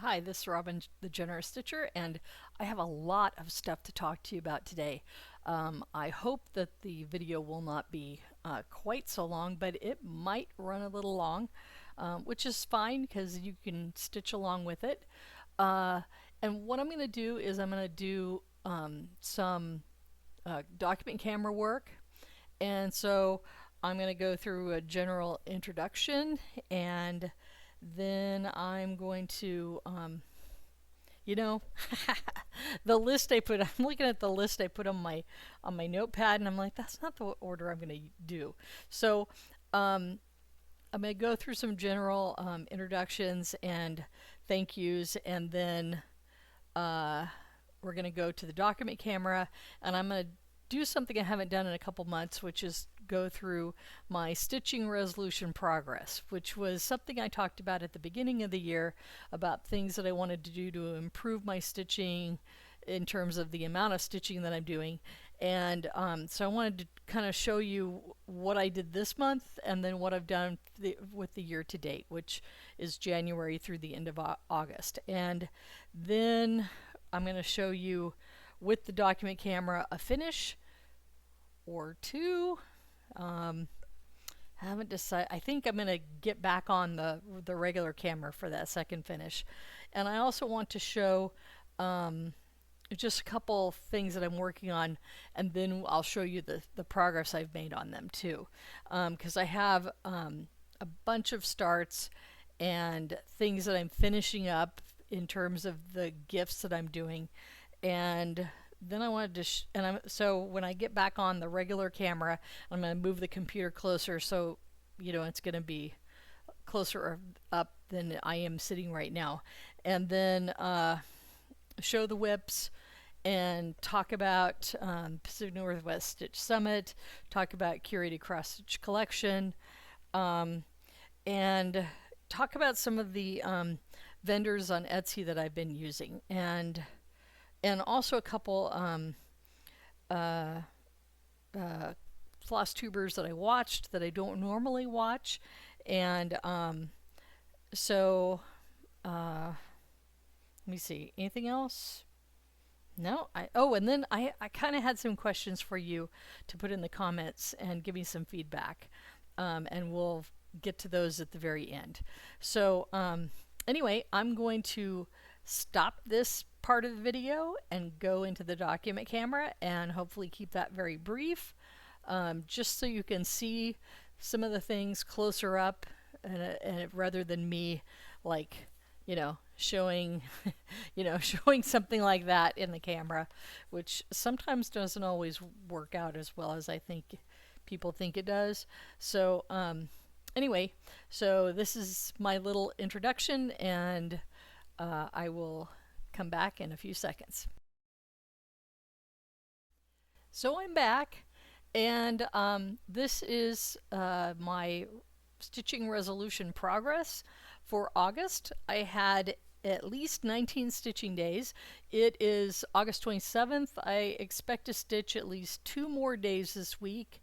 Hi, this is Robin, the Generous Stitcher, and I have a lot of stuff to talk to you about today. I hope that the video will not be quite so long, but it might run a little long, which is fine because you can stitch along with it. And what I'm going to do is I'm going to do some document camera work. And so I'm going to go through a general introduction, and then I'm going to, you know, the list I put. I'm looking at the list I put on my notepad, and I'm like, that's not the order I'm going to do. So I'm going to go through some general introductions and thank yous, and then we're going to go to the document camera, and I'm going to do something I haven't done in a couple months, which is go through my stitching resolution progress, which was something I talked about at the beginning of the year about things that I wanted to do to improve my stitching in terms of the amount of stitching that I'm doing. And so I wanted to kind of show you what I did this month and then what I've done with the year to date, which is January through the end of August. And then I'm going to show you with the document camera a finish or two. Haven't decided. I think I'm going to get back on the regular camera for that second finish. And I also want to show just a couple things that I'm working on, and then I'll show you the progress I've made on them too. Because I have a bunch of starts and things that I'm finishing up in terms of the gifts that I'm doing. And then I wanted to, so when I get back on the regular camera, I'm going to move the computer closer, so it's going to be closer up than I am sitting right now, and then show the whips and talk about Pacific Northwest Stitch Summit, talk about curated cross stitch collection, and talk about some of the vendors on Etsy that I've been using, and also a couple Flosstubers that I watched that I don't normally watch. And let me see, anything else? No, and then I kind of had some questions for you to put in the comments and give me some feedback, and we'll get to those at the very end. So anyway, I'm going to stop this part of the video and go into the document camera and hopefully keep that very brief, just so you can see some of the things closer up, and rather than me like showing showing something like that in the camera, which sometimes doesn't always work out as well as I think people think it does. So anyway, so this is my little introduction, and I will come back in a few seconds. So I'm back, and this is my stitching resolution progress for August. I had at least 19 stitching days. It is August 27th. I expect to stitch at least 2 more days this week.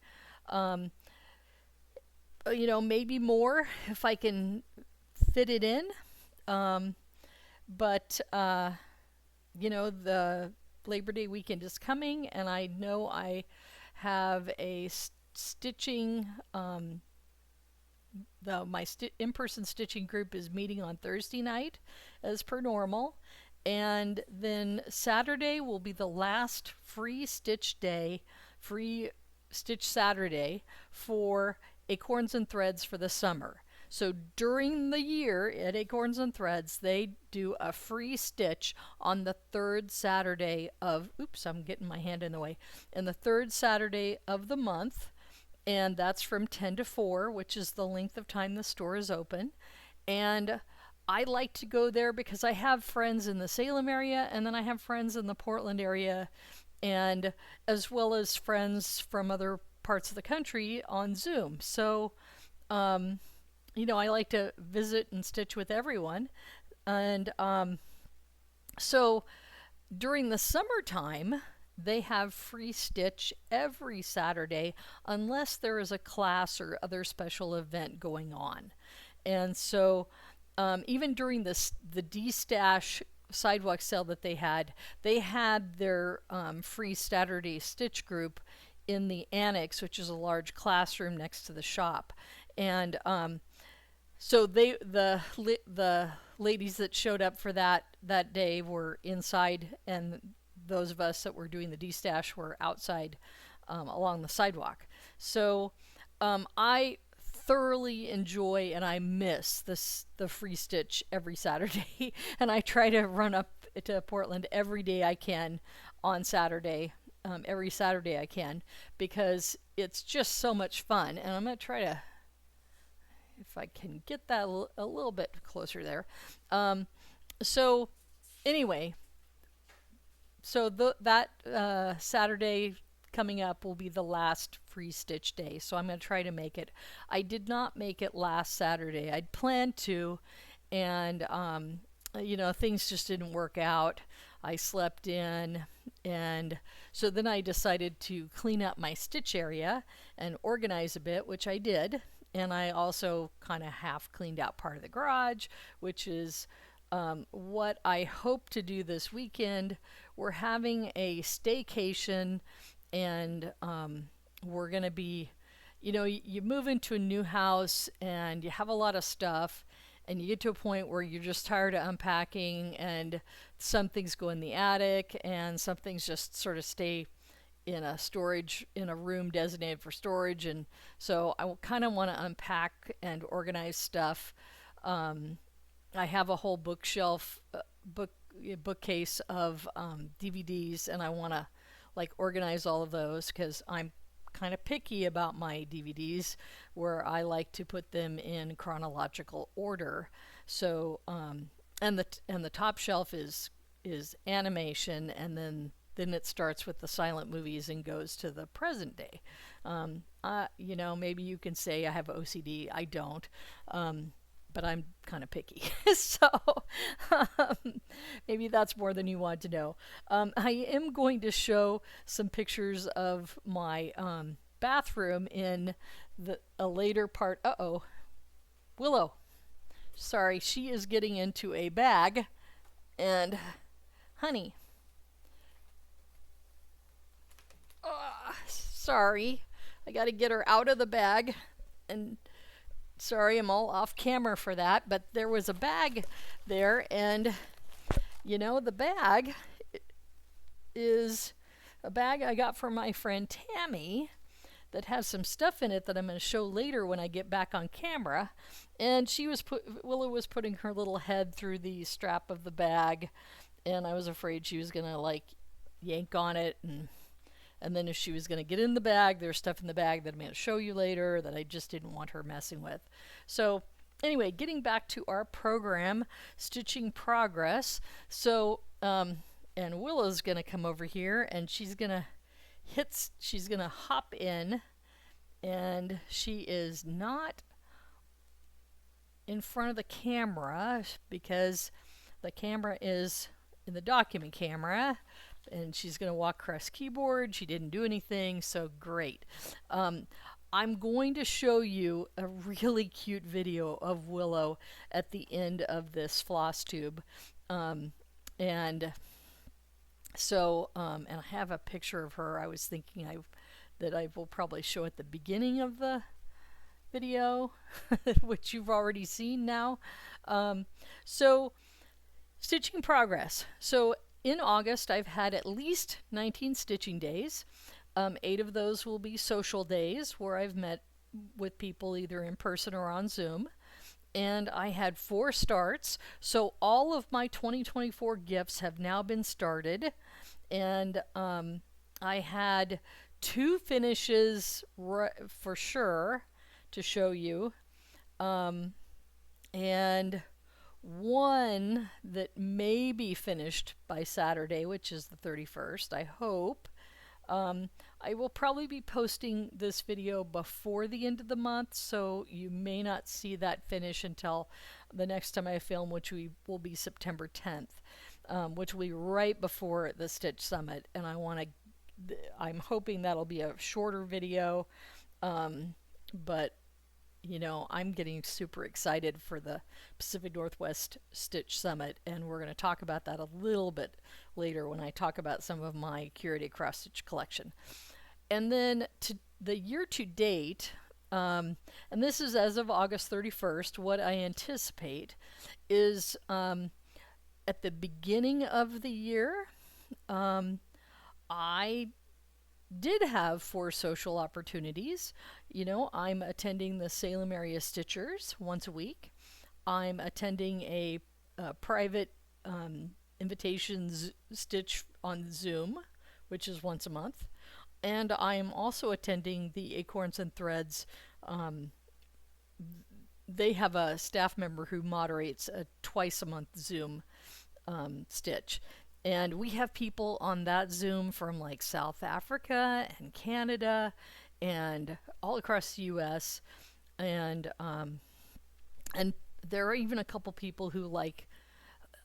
Maybe more if I can fit it in. But the Labor Day weekend is coming, and I know I have a stitching, my in-person stitching group is meeting on Thursday night as per normal, and then Saturday will be the last free stitch day, free stitch Saturday for Acorns and Threads for the summer. So during the year at Acorns and Threads, they do a free stitch on the third Saturday of, oops, I'm getting my hand in the way, and the third Saturday of the month, and that's from 10 to 4, which is the length of time the store is open. And I like to go there because I have friends in the Salem area, and then I have friends in the Portland area, and as well as friends from other parts of the country on Zoom. So I like to visit and stitch with everyone. And so during the summertime, they have free stitch every Saturday unless there is a class or other special event going on. And so even during the D-Stash sidewalk sale that they had their free Saturday stitch group in the annex, which is a large classroom next to the shop. And so the ladies that showed up for that day were inside, and those of us that were doing the D-Stash were outside along the sidewalk. So I thoroughly enjoy and I miss the free stitch every Saturday. And I try to run up to Portland every day I can on Saturday, every Saturday I can, because it's just so much fun. And I'm going to try to, if I can get that a little bit closer there. So anyway, so that Saturday coming up will be the last free stitch day, so I'm going to try to make it. I did not make it last Saturday. I'd planned to, and you know, things just didn't work out. I slept in, and so then I decided to clean up my stitch area and organize a bit, which I did. And I also kind of half cleaned out part of the garage, which is what I hope to do this weekend. We're having a staycation, and we're going to be, you know, you move into a new house and you have a lot of stuff, and you get to a point where you're just tired of unpacking, and some things go in the attic and some things just sort of stay in a room designated for storage. And so I kind of want to unpack and organize stuff. I have a whole bookcase of DVDs, and I want to like organize all of those because I'm kind of picky about my DVDs, where I like to put them in chronological order. So and the top shelf is animation, and then it starts with the silent movies and goes to the present day. You know, maybe you can say I have OCD. I don't. But I'm kind of picky. So maybe that's more than you want to know. I am going to show some pictures of my bathroom in a later part. Uh-oh. Willow. Sorry, she is getting into a bag. And, honey. Sorry. I got to get her out of the bag. And sorry, I'm all off camera for that, but there was a bag there, and you know, the bag is a bag I got from my friend Tami that has some stuff in it that I'm going to show later when I get back on camera. And Willow was putting her little head through the strap of the bag, and I was afraid she was going to like yank on it, and then if she was going to get in the bag, there's stuff in the bag that I'm going to show you later that I just didn't want her messing with. So anyway, getting back to our program, Stitching Progress. So, and Willow's going to come over here, and she's going to hop in, and she is not in front of the camera because the camera is in the document camera. And she's going to walk across keyboard. She didn't do anything, so great. I'm going to show you a really cute video of Willow at the end of this Flosstube. And so, and I have a picture of her. I was thinking that I will probably show at the beginning of the video, which you've already seen now. So, Stitching Progress. So, in August, I've had at least 19 stitching days. 8 of those will be social days where I've met with people either in person or on Zoom. And I had 4 starts. So all of my 2024 gifts have now been started. And I had 2 finishes for sure to show you. And 1 that may be finished by Saturday, which is the 31st, I hope. I will probably be posting this video before the end of the month, so you may not see that finish until the next time I film, which will be September 10th, which will be right before the Stitch Summit. And I'm hoping that'll be a shorter video, but you know, I'm getting super excited for the Pacific Northwest Stitch Summit, and we're going to talk about that a little bit later when I talk about some of my curated cross stitch collection. And then to the year to date, and this is as of August 31st, what I anticipate is at the beginning of the year, I did have 4 social opportunities. You know, I'm attending the Salem area Stitchers once a week. I'm attending a private invitations stitch on Zoom, which is once a month. And I am also attending the Acorns and Threads. They have a staff member who moderates a twice a month Zoom stitch. And we have people on that Zoom from like South Africa and Canada and all across the US. And there are even a couple people who like,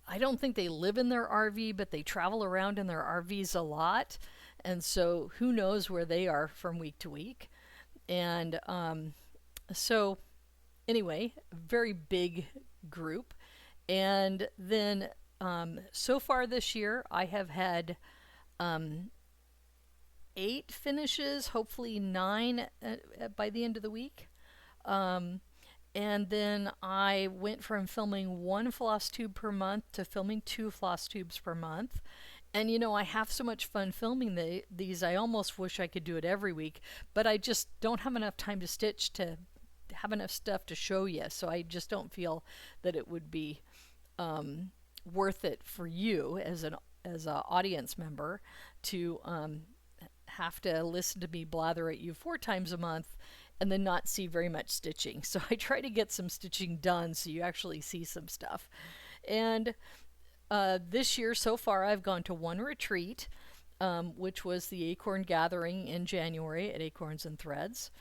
I don't think they live in their RV, but they travel around in their RVs a lot. And so who knows where they are from week to week. And so anyway, very big group. And then so far this year, I have had 8 finishes, hopefully 9 by the end of the week. And then I went from filming 1 floss tube per month to filming 2 floss tubes per month. And you know, I have so much fun filming these, I almost wish I could do it every week, but I just don't have enough time to stitch to have enough stuff to show you. So I just don't feel that it would be worth it for you as an audience member to have to listen to me blather at you 4 times a month and then not see very much stitching. So I try to get some stitching done so you actually see some stuff. And this year so far I've gone to 1 retreat, which was the Acorn Gathering in January at Acorns and Threads.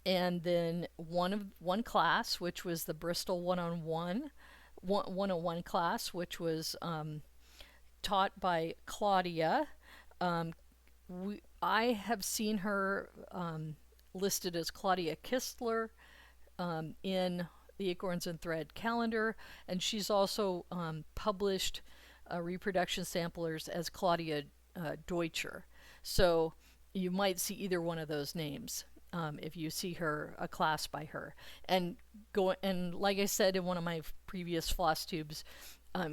And then one class, which was the Bristol 101 class, which was taught by Claudia. I have seen her listed as Claudia Kistler in the Acorns and Thread calendar, and she's also published reproduction samplers as Claudia Deutscher. So you might see either one of those names if you see a class by her. And like I said in one of my previous floss tubes,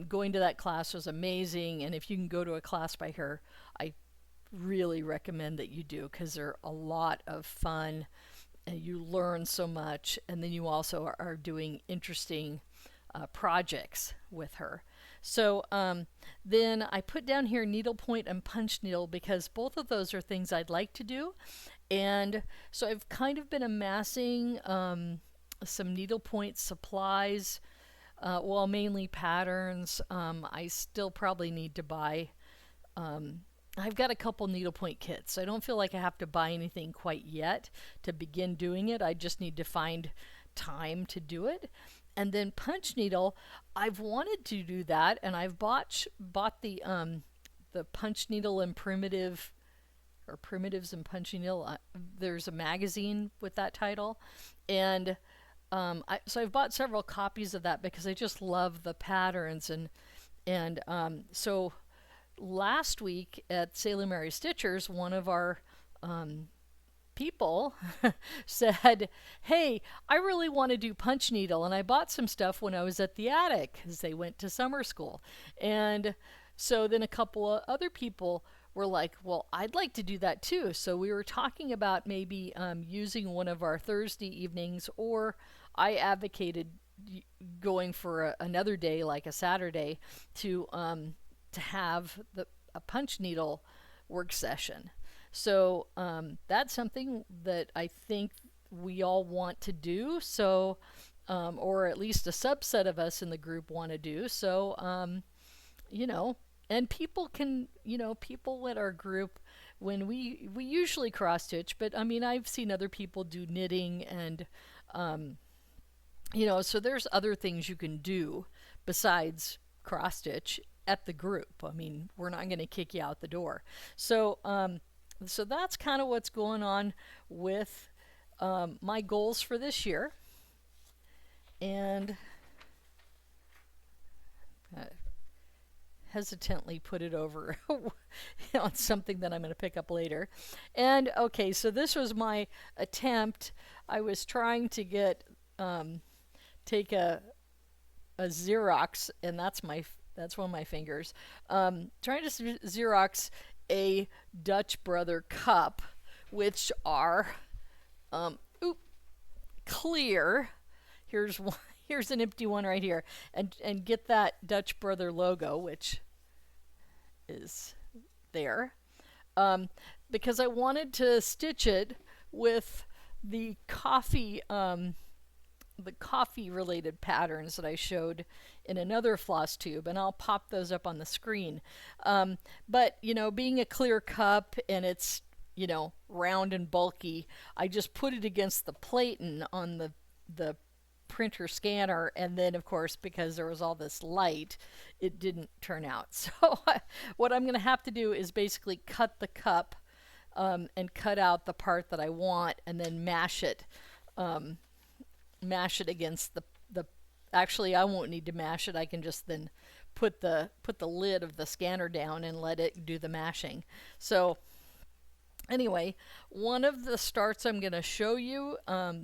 going to that class was amazing. And if you can go to a class by her, I really recommend that you do, because they're a lot of fun and you learn so much. And then you also are doing interesting projects with her. So then I put down here needlepoint and punch needle, because both of those are things I'd like to do. And so I've kind of been amassing some needlepoint supplies, well, mainly patterns. I still probably need to buy, I've got a couple needlepoint kits, so I don't feel like I have to buy anything quite yet to begin doing it. I just need to find time to do it. And then punch needle, I've wanted to do that, and I've bought the punch needle and primitives and punch needle. There's a magazine with that title, and so I've bought several copies of that because I just love the patterns. And so last week at Salem Area Stitchers, one of our people said, hey, I really want to do punch needle, and I bought some stuff when I was at the attic because they went to summer school. And so then a couple of other people were like, well, I'd like to do that too. So we were talking about maybe using one of our Thursday evenings, or I advocated going for another day, like a Saturday, to have a punch needle work session. So that's something that I think we all want to do. So, or at least a subset of us in the group want to do. So, you know, and people can, you know, people at our group, when we usually cross stitch, but I mean, I've seen other people do knitting and, you know, so there's other things you can do besides cross stitch at the group. I mean, we're not going to kick you out the door. So, so that's kind of what's going on with my goals for this year. and hesitantly put it over on something that I'm going to pick up later. And okay, so this was my attempt. I was trying to get take a Xerox, and that's one of my fingers. Trying to Xerox a Dutch Brother cup, which are clear. Here's one. Here's an empty one right here, and get that Dutch Brother logo, which is there, because I wanted to stitch it with the coffee related patterns that I showed in another Flosstube, and I'll pop those up on the screen. But you know, being a clear cup and it's, you know, round and bulky, I just put it against the platen on the printer scanner, and then of course, because there was all this light, it didn't turn out. So what I'm going to have to do is basically cut the cup and cut out the part that I want, and then mash it against the actually, I won't need to mash it. I can just then put the lid of the scanner down and let it do the mashing. So anyway, one of the starts I'm going to show you,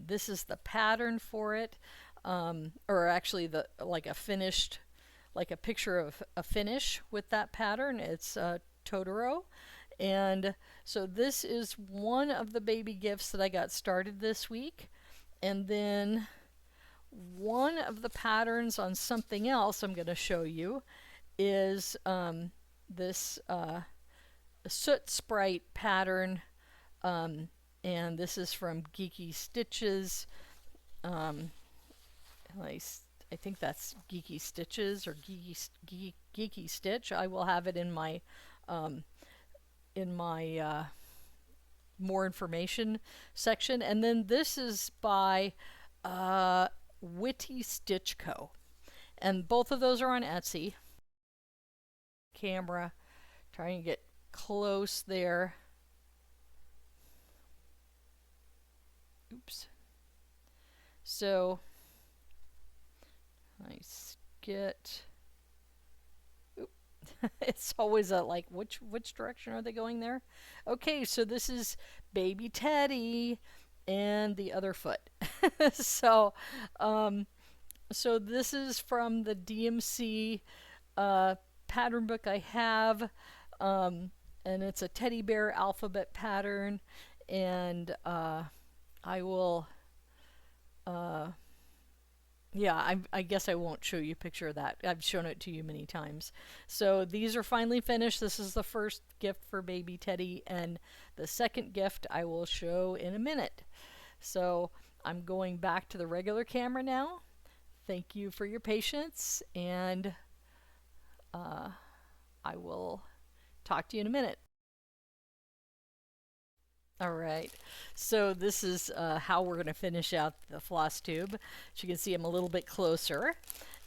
this is the pattern for it, or actually like a picture of a finish with that pattern. It's Totoro. And so this is one of the baby gifts that I got started this week. And then one of the patterns on something else I'm going to show you is this soot sprite pattern, and this is from Geeky Stitches. I think that's Geeky Stitches or Geeky Stitch. I will have it in my more information section. And then this is by Witty Stitch Co. And both of those are on Etsy. Camera, trying to get close there. Oops. So I get. It's always a like, which direction are they going there? Okay, so this is Baby Teddy and the other foot. So so this is from the DMC pattern book I have, and it's a teddy bear alphabet pattern, and I will yeah, I guess I won't show you a picture of that. I've shown it to you many times. So these are finally finished. This is the first gift for Baby Teddy, and the second gift I will show in a minute. So I'm going back to the regular camera now. Thank you for your patience, and I will talk to you in a minute. All right, so this is how we're going to finish out the Flosstube. As you can see, I'm a little bit closer,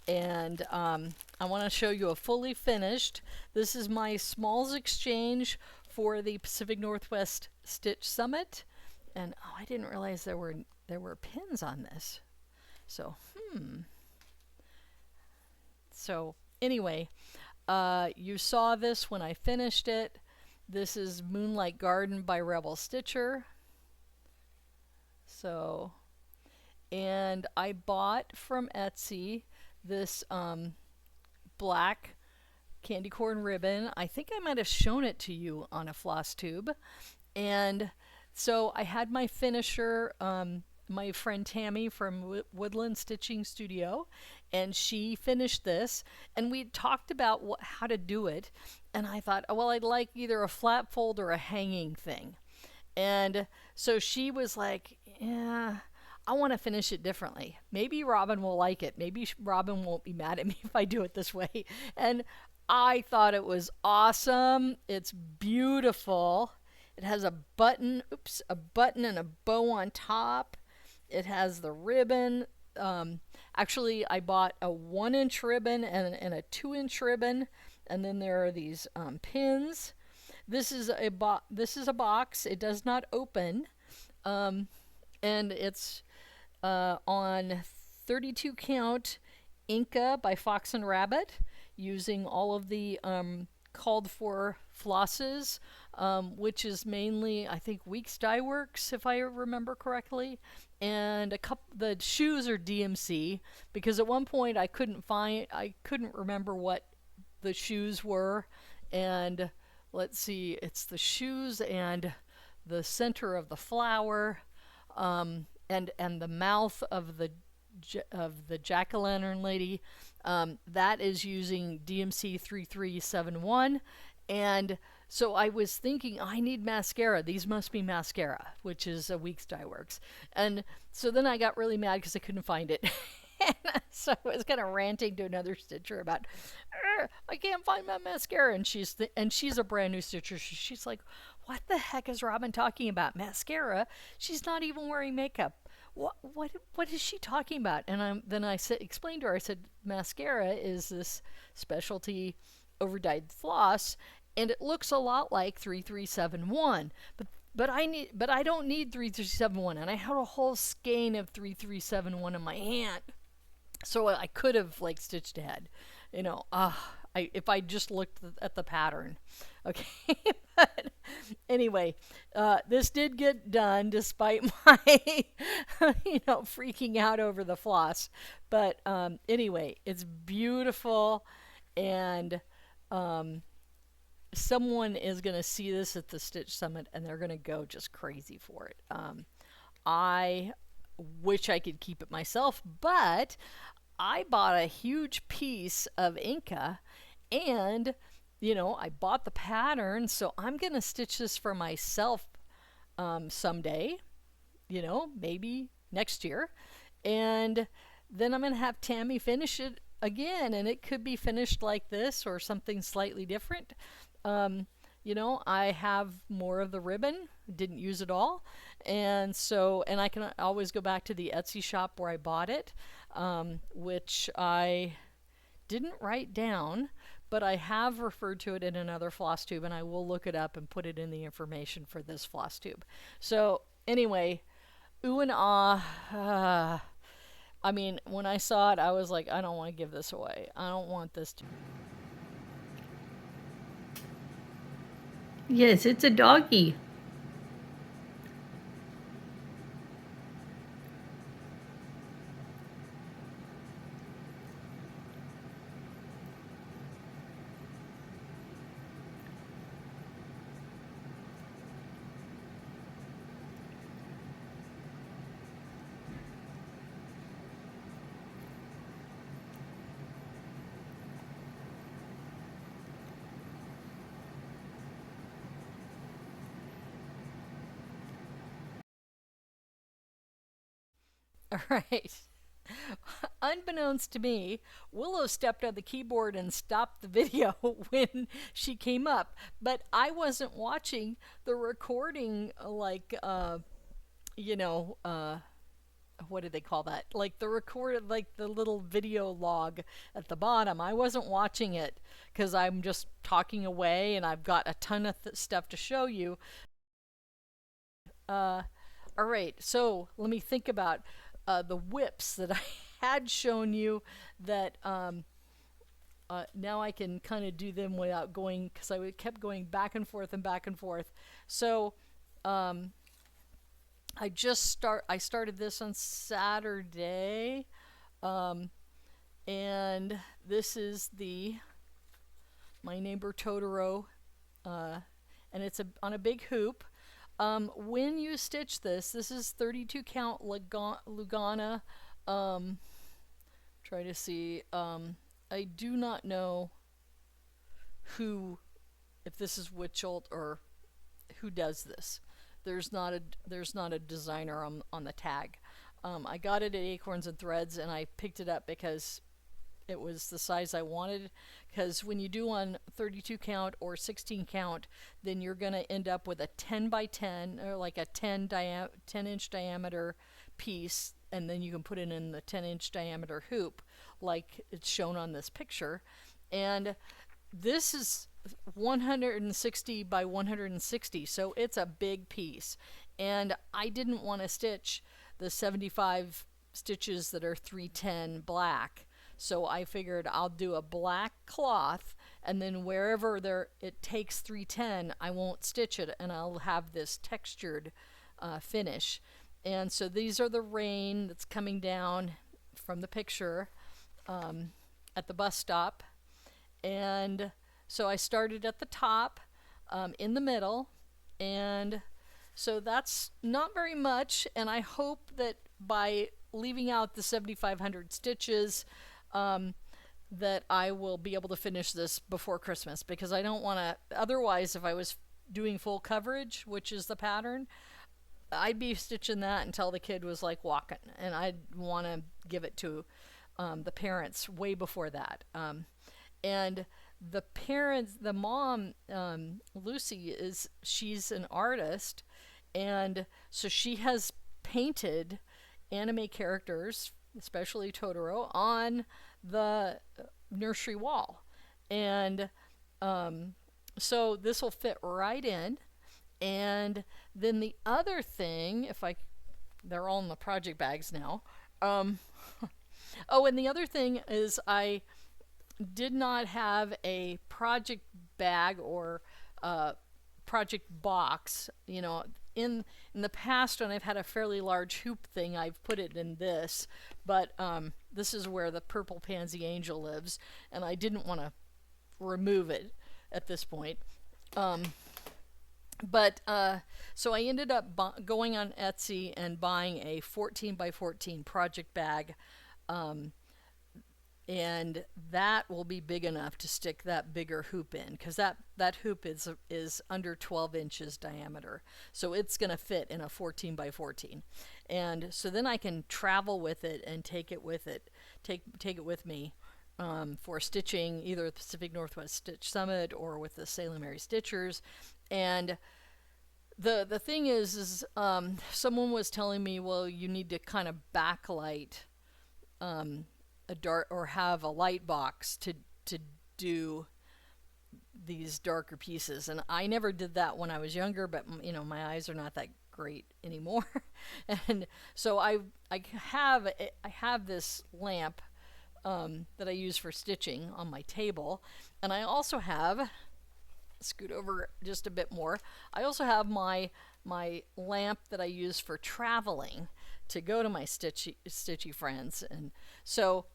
and I want to show you a fully finished. This is my Smalls exchange for the Pacific Northwest Stitch Summit, and oh, I didn't realize there were pins on this. So so anyway, you saw this when I finished it. This is Moonlight Garden by Rebel Stitcher. So, and I bought from Etsy this black candy corn ribbon. I think I might have shown it to you on a Flosstube. And so I had my finisher, my friend Tami from Woodland Stitching Studio, and she finished this, and we talked about how to do it. And I thought, oh, well, I'd like either a flat fold or a hanging thing. And so she was like, yeah, I want to finish it differently. Maybe Robin will like it. Maybe Robin won't be mad at me if I do it this way. And I thought it was awesome. It's beautiful. It has a button, a button and a bow on top. It has the ribbon. Actually, I bought a 1-inch ribbon and a 2-inch ribbon. And then there are these pins. This is a box. It does not open, and it's on 32 count Inca by Fox and Rabbit, using all of the called for flosses, which is mainly, I think, Weeks Dye Works, if I remember correctly. And a couple, the shoes are DMC, because at one point I couldn't remember what the shoes were. And let's see, it's the shoes and the center of the flower, and the mouth of the jack-o'-lantern lady. That is using DMC 3371. And so I was thinking, I need mascara. These must be mascara, which is a Weeks Dye Works. And so then I got really mad because I couldn't find it. And so I was kind of ranting to another stitcher about, I can't find my mascara. And she's a brand new stitcher. She's like, what the heck is Robin talking about? Mascara? She's not even wearing makeup. What is she talking about? And then I explained to her, I said, mascara is this specialty overdyed floss, and it looks a lot like 3371. But I don't need 3371, and I had a whole skein of 3371 in my hand. So I could have like stitched ahead, you know. If I just looked at the pattern, okay. But anyway, this did get done despite my, freaking out over the floss. But anyway, it's beautiful, and someone is going to see this at the Stitch Summit, and they're going to go just crazy for it. I wish I could keep it myself, but I bought a huge piece of Inca, and I bought the pattern, so I'm gonna stitch this for myself someday, maybe next year, and then I'm gonna have Tami finish it again, and it could be finished like this or something slightly different. I have more of the ribbon, didn't use it all, and I can always go back to the Etsy shop where I bought it, which I didn't write down, but I have referred to it in another Flosstube, and I will look it up and put it in the information for this Flosstube. So anyway, ooh and ah. I mean, when I saw it, I was like, I don't want to give this away. I don't want this to... Yes, it's a doggy. All right. Unbeknownst to me, Willow stepped on the keyboard and stopped the video when she came up, but I wasn't watching the recording like what do they call that? Like the recorded, like the little video log at the bottom. I wasn't watching it because I'm just talking away and I've got a ton of stuff to show you. All right, so let me think about the whips that I had shown you that now I can kind of do them without going, because I kept going back and forth and back and forth. So I started this on Saturday, and this is my neighbor Totoro, and it's on a big hoop. When you stitch this is 32 count Lugana. Try to see. I do not know if this is Witcholt or who does this. There's not a designer on the tag. I got it at Acorns and Threads, and I picked it up because it was the size I wanted, because when you do on 32 count or 16 count, then you're going to end up with a 10 by 10 or like a 10 inch diameter piece, and then you can put it in the 10-inch diameter hoop like it's shown on this picture. And this is 160 by 160, so it's a big piece, and I didn't want to stitch the 75 stitches that are 310 black. So I figured I'll do a black cloth, and then wherever it takes 310, I won't stitch it, and I'll have this textured finish. And so these are the rain that's coming down from the picture at the bus stop. And so I started at the top, in the middle, and so that's not very much, and I hope that by leaving out the 7,500 stitches, that I will be able to finish this before Christmas, because I don't want to, otherwise if I was doing full coverage, which is the pattern, I'd be stitching that until the kid was like walking, and I'd want to give it to the parents way before that. And the parents, the mom, Lucy, she's an artist, and so she has painted anime characters, especially Totoro, on the nursery wall. And so this will fit right in. And then the other thing, they're all in the project bags now. Oh, and the other thing is I did not have a project bag or project box. You know, in the past when I've had a fairly large hoop thing, I've put it in this, but this is where the purple pansy angel lives, and I didn't want to remove it at this point. So I ended up going on Etsy and buying a 14 by 14 project bag, and that will be big enough to stick that bigger hoop in, because that hoop is under 12 inches diameter, so it's going to fit in a 14 by 14. And so then I can travel with it and take it with me for stitching either at the Pacific Northwest Stitch Summit or with the Salem Mary Stitchers. And the thing is someone was telling me, well, you need to kind of backlight a dark, or have a light box to do these darker pieces. And I never did that when I was younger, but you know, my eyes are not that great anymore. And so I have this lamp that I use for stitching on my table, and I also have, scoot over just a bit more, I also have my lamp that I use for traveling to go to my stitchy friends. And so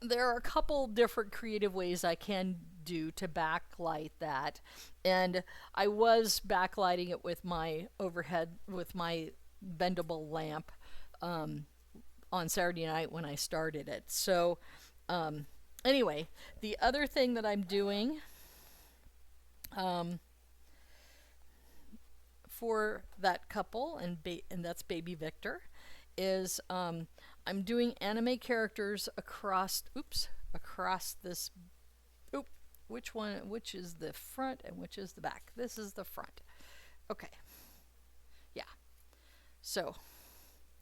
there are a couple different creative ways I can do to backlight that, and I was backlighting it with my overhead, with my bendable lamp on Saturday night when I started it. So anyway, the other thing that I'm doing for that couple, and that's baby Victor, is I'm doing anime characters across this, which is the front and which is the back? This is the front. Okay. Yeah. So,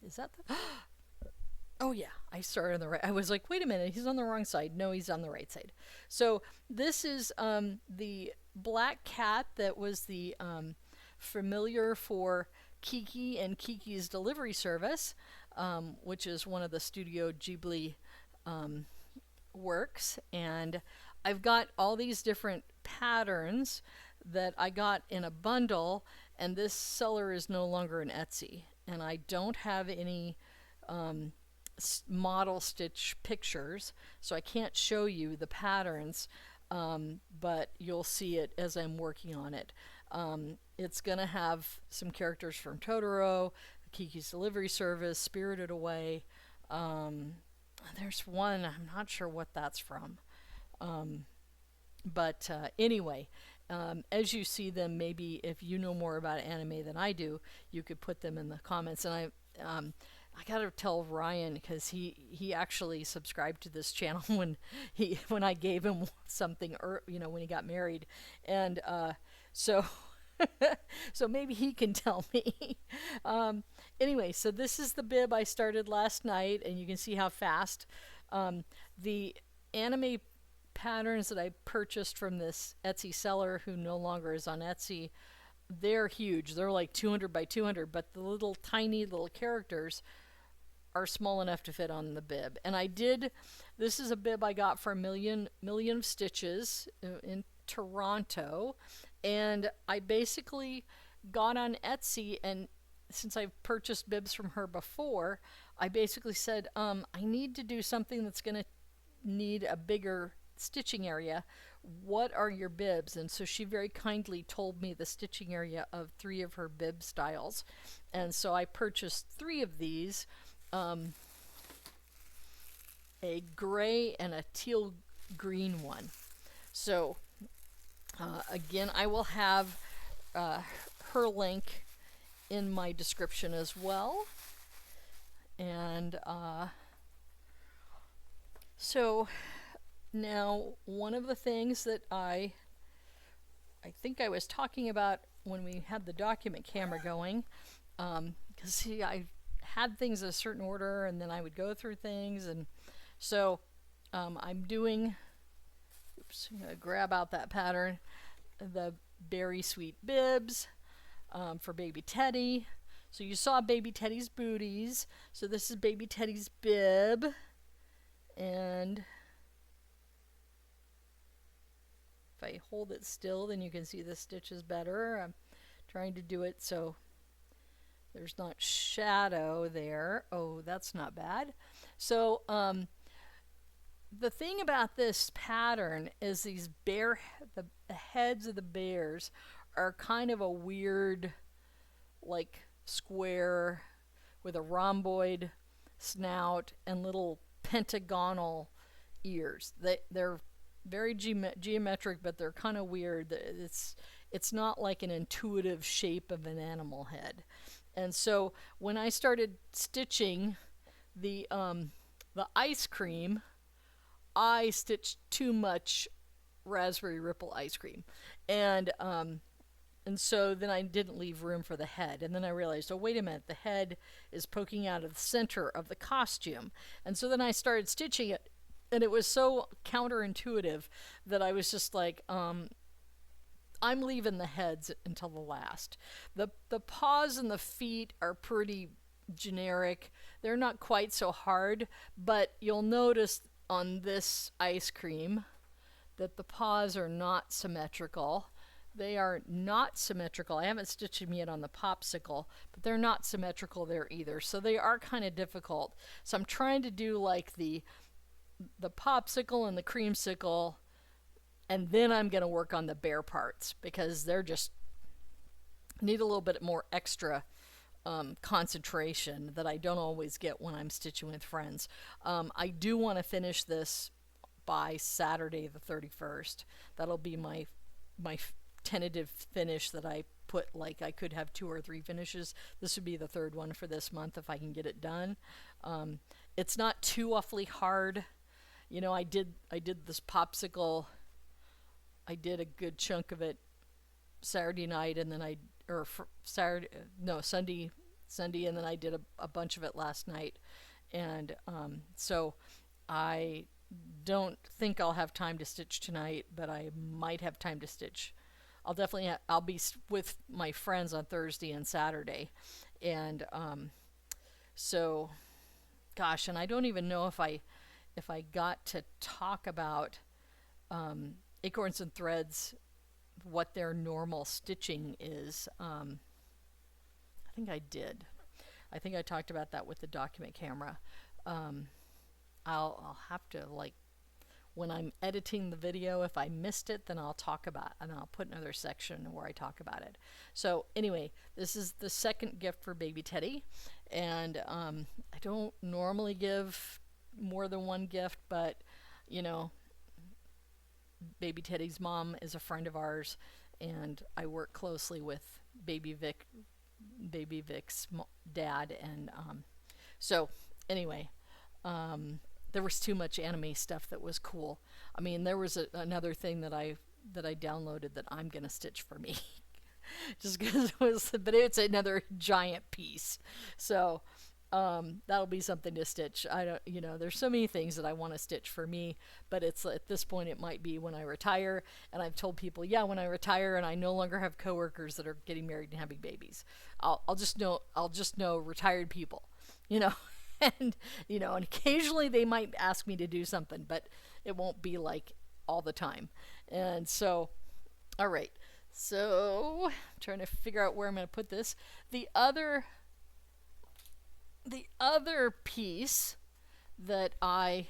is that the... Oh yeah, I started on the right. I was like, wait a minute, he's on the wrong side. No, he's on the right side. So this is the black cat that was the familiar for Kiki and Kiki's Delivery Service, which is one of the Studio Ghibli works. And I've got all these different patterns that I got in a bundle, and this seller is no longer in Etsy. And I don't have any model stitch pictures, so I can't show you the patterns, but you'll see it as I'm working on it. It's going to have some characters from Totoro, Kiki's Delivery Service, Spirited Away. There's one, I'm not sure what that's from. But anyway, as you see them, maybe if you know more about anime than I do, you could put them in the comments. And I gotta tell Ryan, because he actually subscribed to this channel when I gave him something, when he got married, and so so maybe he can tell me. Anyway, so this is the bib I started last night, and you can see how fast the anime patterns that I purchased from this Etsy seller, who no longer is on Etsy, they're huge. They're like 200 by 200, but the little tiny little characters are small enough to fit on the bib. And I did, this is a bib I got from Million of Stitches in Toronto, and I basically got on Etsy, and since I've purchased bibs from her before, I basically said, I need to do something that's going to need a bigger stitching area. What are your bibs? And so she very kindly told me the stitching area of 3 of her bib styles. And so I purchased 3 of these, a gray and a teal green one. So again, I will have her link in my description as well. And so now one of the things that I think I was talking about when we had the document camera going, because see, I had things in a certain order and then I would go through things, and so I'm doing, oops, I'm going to grab out that pattern, the Berry Sweet Bibs for Baby Teddy. So you saw Baby Teddy's booties. So this is Baby Teddy's bib. And if I hold it still, then you can see the stitches better. I'm trying to do it so there's not shadow there. Oh, that's not bad. So the thing about this pattern is these the heads of the bears are kind of a weird, like, square with a rhomboid snout and little pentagonal ears. They're very geometric, but they're kind of weird. It's not like an intuitive shape of an animal head. And so when I started stitching the ice cream, I stitched too much raspberry ripple ice cream, and so then I didn't leave room for the head. And then I realized, oh, wait a minute, the head is poking out of the center of the costume. And so then I started stitching it, and it was so counterintuitive that I was just like, I'm leaving the heads until the last. The paws and the feet are pretty generic. They're not quite so hard, but you'll notice on this ice cream that the paws are not symmetrical. They are not symmetrical. I haven't stitched them yet on the popsicle, but they're not symmetrical there either. So they are kind of difficult. So I'm trying to do like the popsicle and the creamsicle, and then I'm going to work on the bear parts because they're just need a little bit more extra concentration that I don't always get when I'm stitching with friends. I do want to finish this by Saturday the 31st. That'll be my tentative finish that I put, like I could have 2 or 3 finishes. This would be the 3rd one for this month if I can get it done. It's not too awfully hard. You know, I did this popsicle. I did a good chunk of it Saturday night, and then Sunday, and then I did a bunch of it last night. And so I don't think I'll have time to stitch tonight, but I might have time to stitch. I'll be with my friends on Thursday and Saturday, and so, gosh, and I don't even know if I got to talk about Acorns and Threads, what their normal stitching is. I think I did. I think I talked about that with the document camera. I'll have to, like, when I'm editing the video, if I missed it, then I'll talk about it, and I'll put another section where I talk about it. So anyway, this is the 2nd gift for Baby Teddy, and I don't normally give more than 1 gift, but you know, Baby Teddy's mom is a friend of ours, and I work closely with Baby Vic's dad, and so anyway, there was too much anime stuff that was cool. I mean, there was another thing that I downloaded that I'm gonna stitch for me, just because it was, but it's another giant piece. So that'll be something to stitch. I don't, you know, there's so many things that I want to stitch for me, but it's at this point it might be when I retire. And I've told people, yeah, when I retire and I no longer have coworkers that are getting married and having babies, I'll just know retired people, you know. And, you know, and occasionally they might ask me to do something, but it won't be like all the time. And so, all right. So, I'm trying to figure out where I'm going to put this. The other piece that I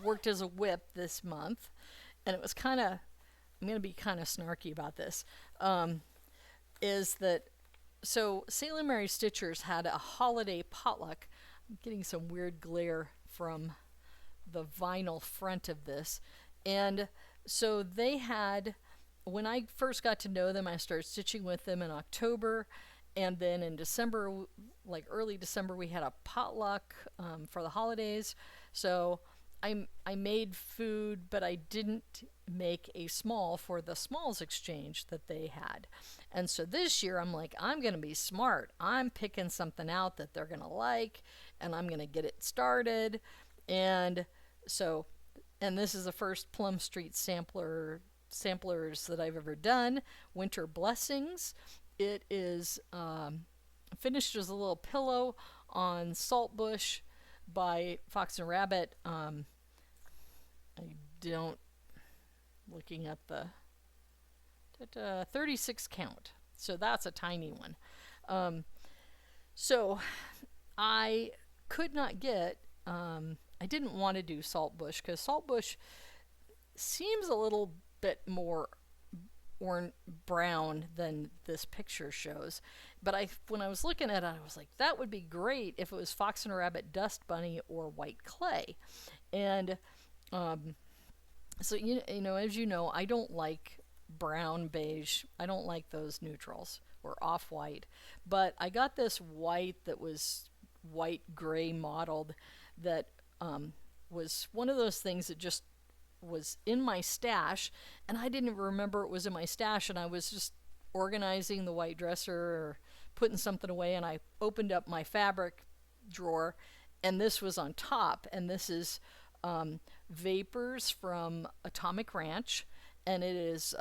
worked as a whip this month, and it was kind of, I'm going to be kind of snarky about this, is that, so Salem Mary Stitchers had a holiday potluck. I'm getting some weird glare from the vinyl front of this. And so they had, when I first got to know them, I started stitching with them in October. And then in December, like early December, we had a potluck for the holidays. So I made food, but I didn't make a small for the smalls exchange that they had. And so this year I'm like, I'm going to be smart. I'm picking something out that they're going to like, and I'm going to get it started. And so, and this is the first Plum Street samplers that I've ever done. Winter Blessings. It is finished as a little pillow on Saltbush by Fox and Rabbit. I don't, looking at the 36 count. So that's a tiny one. So I could not get, I didn't want to do Saltbush because Saltbush seems a little bit more brown than this picture shows. But when I was looking at it, I was like, that would be great if it was Fox and Rabbit Dust Bunny or White Clay. And so you know, as you know, I don't like brown, beige. I don't like those neutrals or off-white. But I got this white that was white gray mottled that was one of those things that just was in my stash, and I didn't even remember it was in my stash, and I was just organizing the white dresser or putting something away, and I opened up my fabric drawer, and this was on top. And this is Vapors from Atomic Ranch, and it is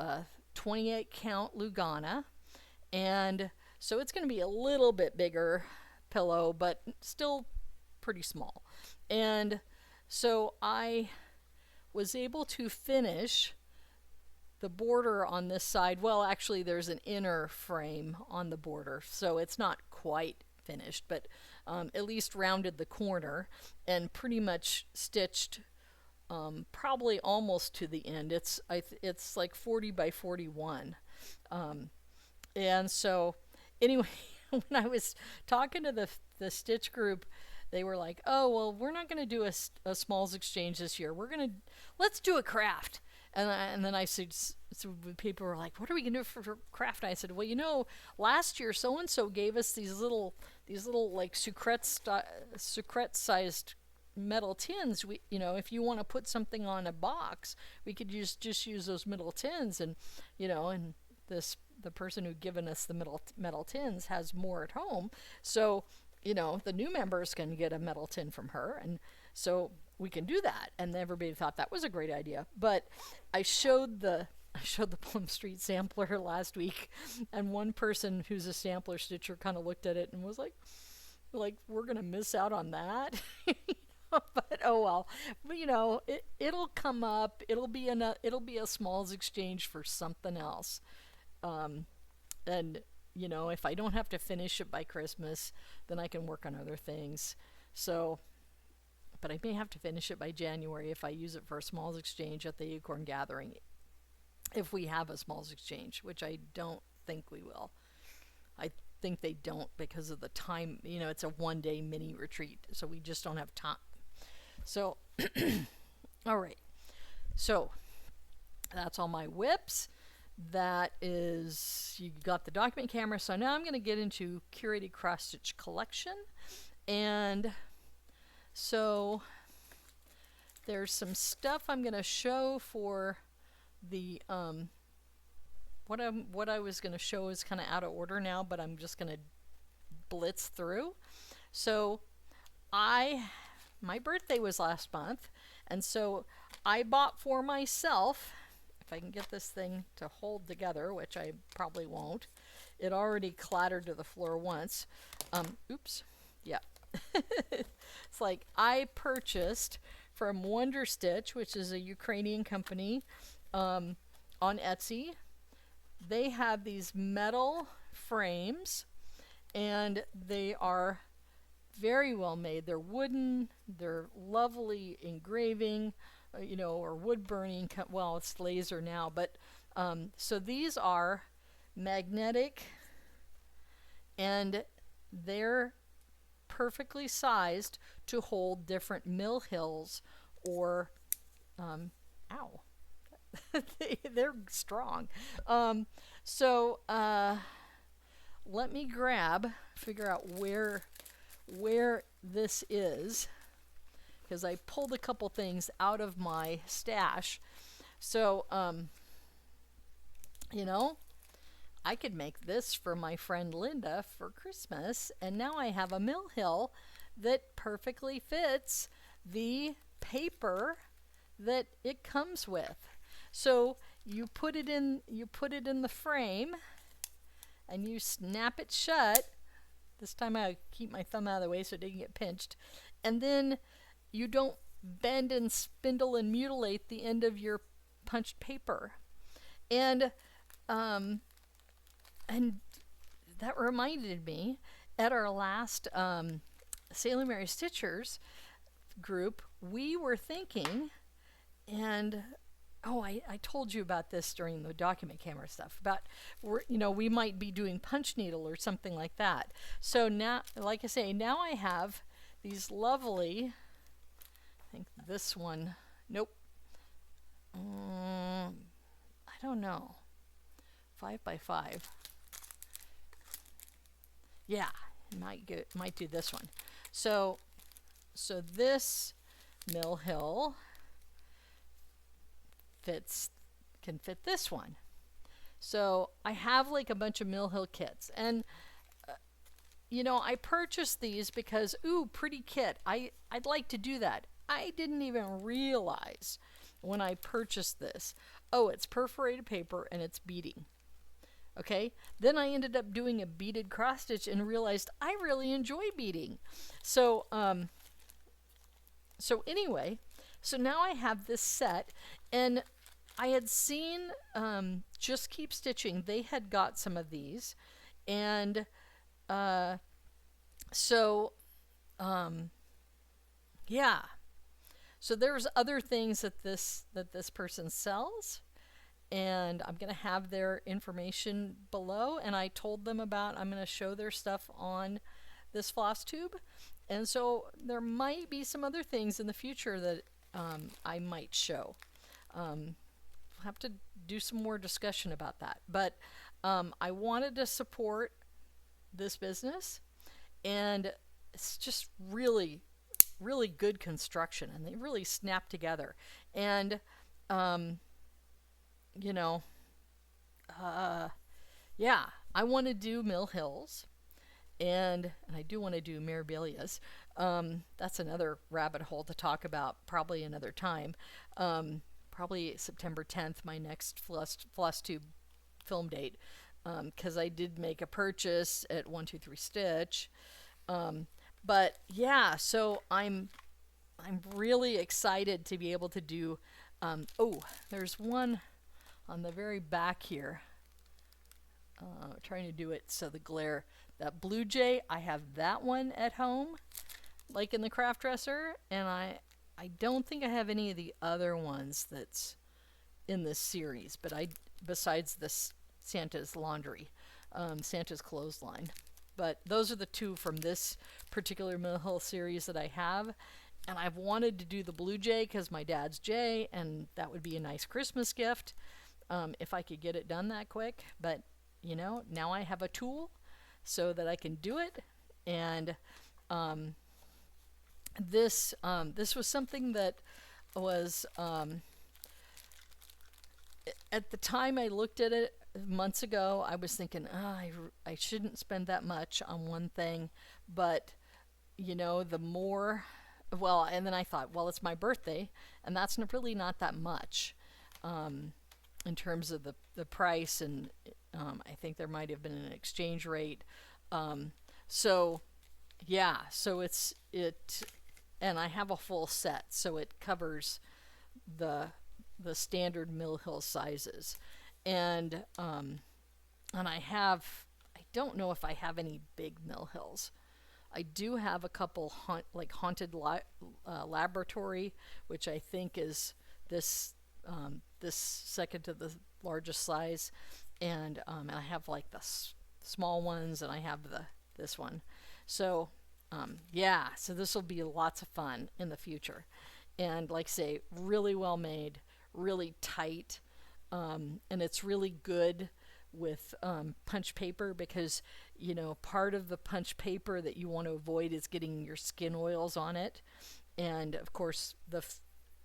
28 count Lugana. And so it's going to be a little bit bigger pillow, but still pretty small. And so I was able to finish the border on this side. Well, actually there's an inner frame on the border, so it's not quite finished, but at least rounded the corner and pretty much stitched probably almost to the end. It's like 40 by 41. And so anyway, when I was talking to the stitch group, they were like, oh, well, we're not going to do a smalls exchange this year. Let's do a craft. And then I said, so people were like, what are we going to do for craft? And I said, well, you know, last year so-and-so gave us these little like sucrette-sized metal tins. You know, if you want to put something on a box, we could just use those metal tins. And, you know, and the person who given us the metal tins has more at home. So, you know, the new members can get a metal tin from her, and so we can do that. And everybody thought that was a great idea. But I showed the Plum Street sampler last week, and one person who's a sampler stitcher kind of looked at it and was like we're gonna miss out on that. But oh well. But you know, it'll come up. It'll be a smalls exchange for something else. And you know, if I don't have to finish it by Christmas, then I can work on other things. So, but I may have to finish it by January if I use it for a smalls exchange at the Acorn Gathering. If we have a smalls exchange, which I don't think we will. I think they don't because of the time. You know, it's a one-day mini retreat, so we just don't have time. So, all right. So, that's all my whips. That is, you got the document camera. So now I'm going to get into curated cross stitch collection. And so there's some stuff I'm going to show for the what I was going to show is kind of out of order now, but I'm just going to blitz through. So my birthday was last month, and so I bought for myself, if I can get this thing to hold together, which I probably won't. It already clattered to the floor once. Oops. Yeah. It's like I purchased from WonderStitch, which is a Ukrainian company, on Etsy. They have these metal frames, and they are very well made. They're wooden, they're lovely engraving, you know, or wood burning. Well, it's laser now, but so these are magnetic, and they're perfectly sized to hold different mill hills or ow. They're strong. So let me figure out where this is, because I pulled a couple things out of my stash. So you know, I could make this for my friend Linda for Christmas, and now I have a mill hill that perfectly fits the paper that it comes with. So you put it in the frame, and you snap it shut. This time I keep my thumb out of the way so it didn't get pinched. And then you don't bend and spindle and mutilate the end of your punched paper. And that reminded me, at our last Sailor Mary Stitchers group, we were thinking, and I told you about this during the document camera stuff, about, you know, we might be doing punch needle or something like that. So now, like I say, now I have these lovely, I think this one, nope, I don't know, 5x5. Yeah, might do this one. So this mill hill can fit this one. So I have like a bunch of mill hill kits, and you know, I purchased these because, ooh, pretty kit. I'd like to do that. I didn't even realize when I purchased this, oh, it's perforated paper and it's beading. Okay, then I ended up doing a beaded cross stitch and realized I really enjoy beading. So anyway, so now I have this set, and I had seen Just Keep Stitching. They had got some of these, and yeah. So there's other things that this person sells, and I'm going to have their information below, and I told them about, I'm going to show their stuff on this Flosstube, and so there might be some other things in the future that I might show. We'll have to do some more discussion about that, but I wanted to support this business, and it's just really good construction, and they really snap together. And you know, yeah, I want to do mill hills, and I do want to do mirabilias. That's another rabbit hole to talk about probably another time. Probably September 10th, my next Flosstube film date, because I did make a purchase at 123 Stitch. But yeah, so I'm really excited to be able to do. Oh, there's one on the very back here. Trying to do it so the glare. That Blue Jay, I have that one at home, like in the craft dresser, and I don't think I have any of the other ones that's in this series, but besides this Santa's laundry, Santa's clothesline. But those are the two from this particular Mill Hill series that I have. And I've wanted to do the Blue Jay because my dad's Jay, and that would be a nice Christmas gift if I could get it done that quick. But, you know, now I have a tool so that I can do it. And this was something that was, at the time I looked at it months ago, I was thinking, I shouldn't spend that much on one thing. But, you know, the more... Well, and then I thought, well, it's my birthday, and that's really not that much in terms of the price, and I think there might have been an exchange rate. So, Yeah, so and I have a full set, so it covers the the standard Mill Hill sizes, and I don't know if I have any big Mill Hills. I do have a couple laboratory, which I think is this this second to the largest size, and I have like the small ones, and I have the this one. So yeah, so this will be lots of fun in the future, and like I say, really well made, really tight, and it's really good with punch paper because part of the punch paper that you want to avoid is getting your skin oils on it, and of course the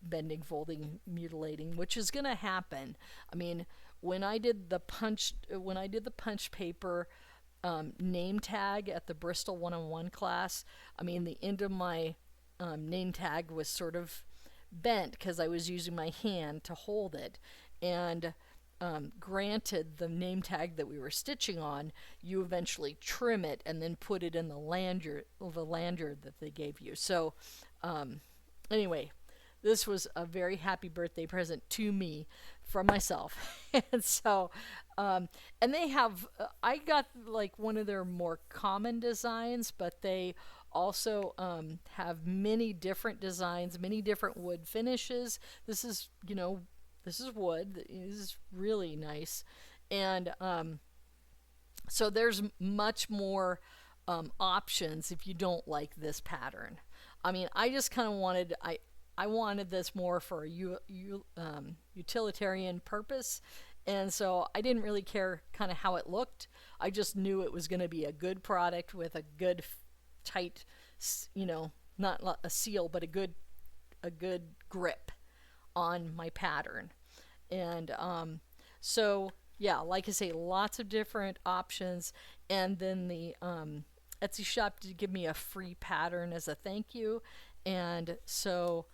bending, folding, mutilating, which is going to happen. I mean, when I did the punch paper name tag at the Bristol 101 class, I mean the end of my name tag was sort of bent because I was using my hand to hold it, and granted, the name tag that we were stitching on, you eventually trim it and then put it in the lanyard that they gave you. So, anyway, this was a very happy birthday present to me from myself. And so, and they have, I got like one of their more common designs, but they also have many different designs, many different wood finishes. This is, this is wood. This is really nice. And so there's much more options if you don't like this pattern. I mean, I just kind of I wanted this more for a utilitarian purpose, and so I didn't really care kind of how it looked. I just knew it was going to be a good product with a good tight, not a seal, but a good grip on my pattern. And so yeah, like I say, lots of different options, and then the Etsy shop did give me a free pattern as a thank you, and so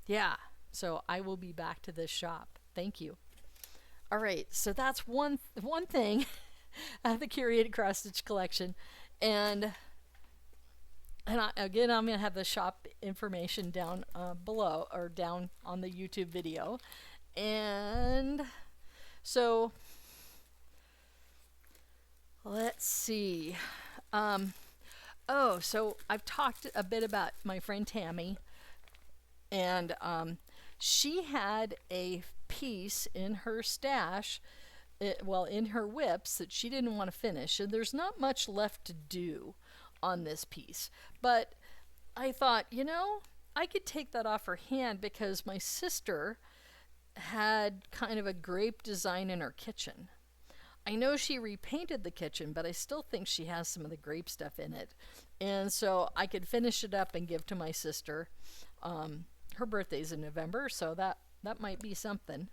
yeah, so I will be back to this shop. Thank you. All right, so that's one thing out of the curated cross stitch collection, and again, I'm going to have the shop information down below, or down on the YouTube video. And so let's see. Oh, so I've talked a bit about my friend Tami, and she had a piece in her stash, in her whips, that she didn't want to finish, and there's not much left to do on this piece. But I thought, I could take that off her hand because my sister had kind of a grape design in her kitchen. I know she repainted the kitchen, but I still think she has some of the grape stuff in it. And so I could finish it up and give to my sister. Her birthday's in November, so that might be something,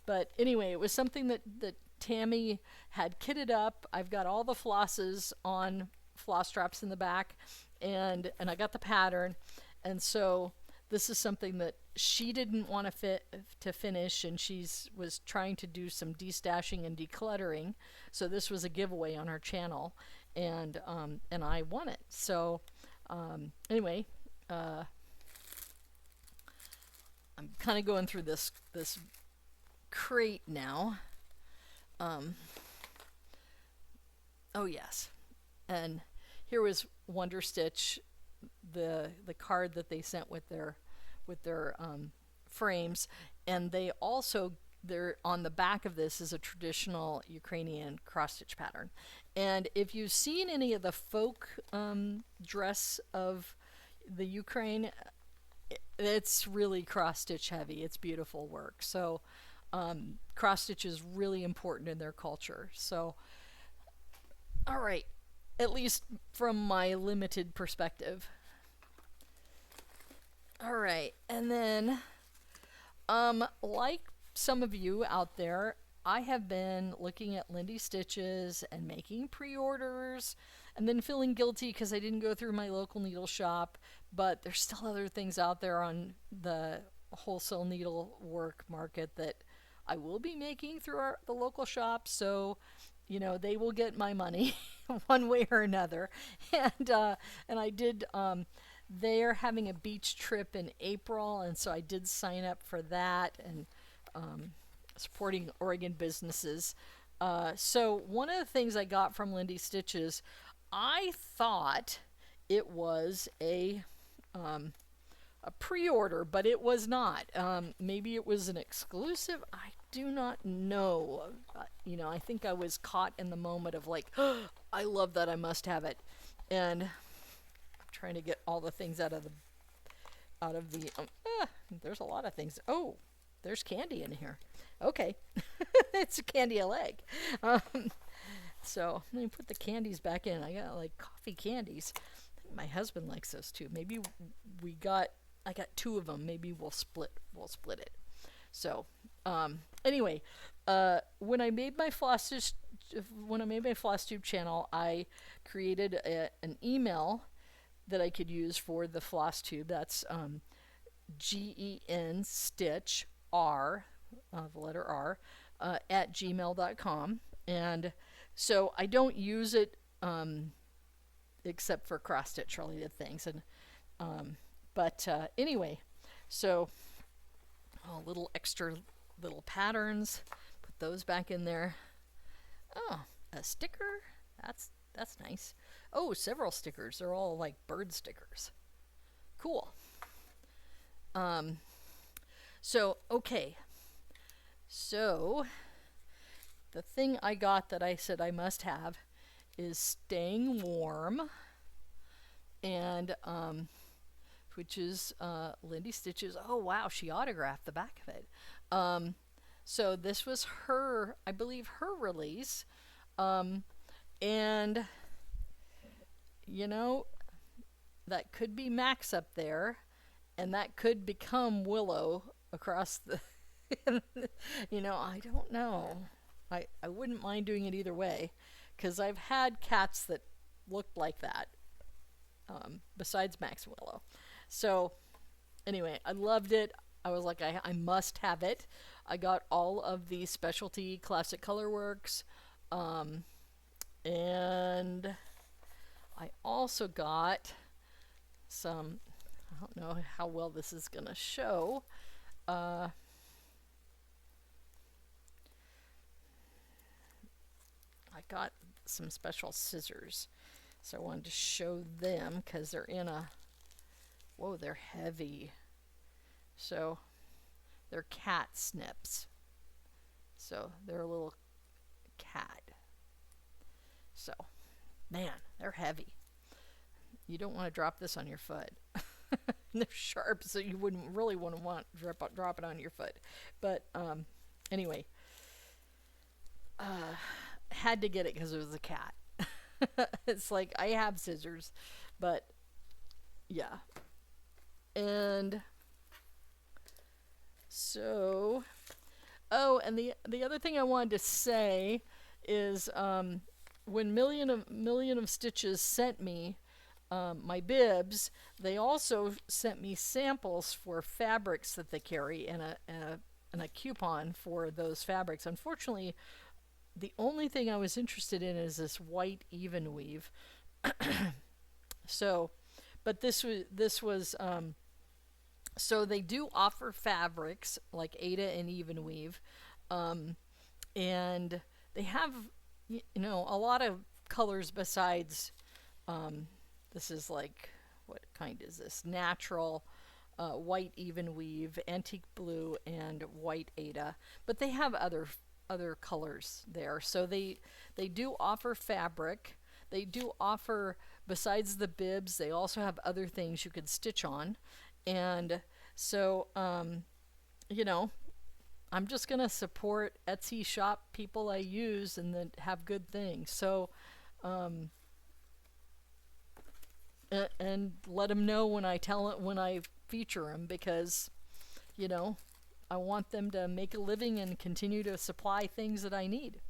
but anyway, it was something that Tami had kitted up. I've got all the flosses on floss straps in the back, and I got the pattern, and so this is something that she didn't want to finish, and was trying to do some destashing and decluttering. So this was a giveaway on her channel, and I won it. So anyway, I'm kind of going through this crate now. Oh yes, and here was WonderStitch, the card that they sent with their frames, and they also, on the back of this is a traditional Ukrainian cross stitch pattern. And if you've seen any of the folk dress of the Ukraine, it's really cross stitch heavy. It's beautiful work. So cross stitch is really important in their culture. So all right, at least from my limited perspective. All right, and then like some of you out there, I have been looking at Lindy Stitches and making pre-orders, and then feeling guilty because I didn't go through my local needle shop, but there's still other things out there on the wholesale needlework market that I will be making through the local shop, so they will get my money. one way or another. And I did. They're having a beach trip in April, and so I did sign up for that, and supporting Oregon businesses. So one of the things I got from Lindy Stitches, I thought it was a pre-order, but it was not. Maybe it was an exclusive. I do not know. You know, I think I was caught in the moment of like, oh, I love that, I must have it, and I'm trying to get all the things out of the there's a lot of things. Oh, there's candy in here. Okay. It's a candy leg. So let me put the candies back in. I got like coffee candies. I think my husband likes those too. Maybe I got 2 of them. Maybe we'll split it. So anyway, when I made my Flosstube channel, I created an email that I could use for the Flosstube. That's GEN Stitch R, the letter R, at gmail.com. And so I don't use it except for cross stitch related things. And but anyway, so little extra little patterns, put those back in there. Oh, a sticker. That's nice. Oh, several stickers. They're all like bird stickers. Cool. So okay. So the thing I got that I said I must have is Staying Warm, and which is Lindy Stitches. Oh wow, she autographed the back of it. So this was her, I believe, her release. And you know, that could be Max up there, and that could become Willow across the you know, I don't know. I wouldn't mind doing it either way, because I've had cats that looked like that, besides Max and Willow. So anyway, I loved it. I was like, I must have it. I got all of the specialty classic color works, and I also got some, I don't know how well this is going to show, I got some special scissors, so I wanted to show them because they're in a, whoa, they're heavy. So they're cat snips. So they're a little cat. So, man, they're heavy. You don't want to drop this on your foot. They're sharp, so you wouldn't really want to drop it on your foot. But anyway, had to get it because it was a cat. It's like, I have scissors, but yeah. And so, oh, and the other thing I wanted to say is when Million of Stitches sent me my bibs, they also sent me samples for fabrics that they carry, and a coupon for those fabrics. Unfortunately, the only thing I was interested in is this white even weave. So, but this was so they do offer fabrics like Ada and even weave, and they have, you know, a lot of colors besides. This is like, what kind is this? Natural, white even weave, antique blue, and white Ada. But they have other colors there. So they do offer fabric. They do offer, besides the bibs, they also have other things you could stitch on. And so, you know, I'm just going to support Etsy shop people I use and that have good things. So, and let them know when I feature them, because, you know, I want them to make a living and continue to supply things that I need.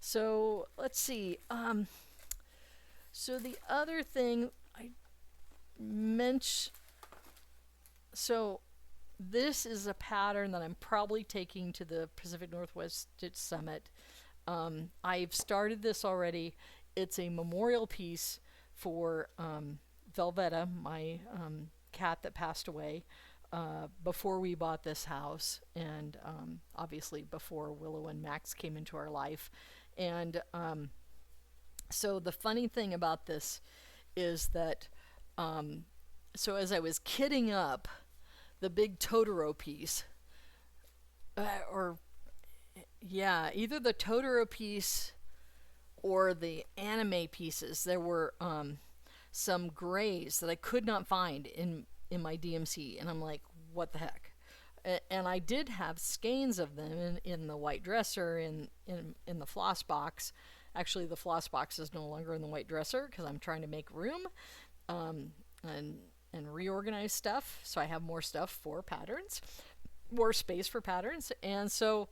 So let's see. So the other thing I mentioned, so this is a pattern that I'm probably taking to the Pacific Northwest Stitch Summit. I've started this already. it's a memorial piece for Velveta, my cat that passed away before we bought this house, and obviously before Willow and Max came into our life. And so the funny thing about this is that so as I was kitting up the big Totoro piece, or yeah, either the Totoro piece or the anime pieces, there were some grays that I could not find in my DMC, and I'm like, what the heck? And I did have skeins of them in the white dresser, in the floss box. Actually, the floss box is no longer in the white dresser because I'm trying to make room and reorganize stuff, so I have more stuff for patterns, more space for patterns. And so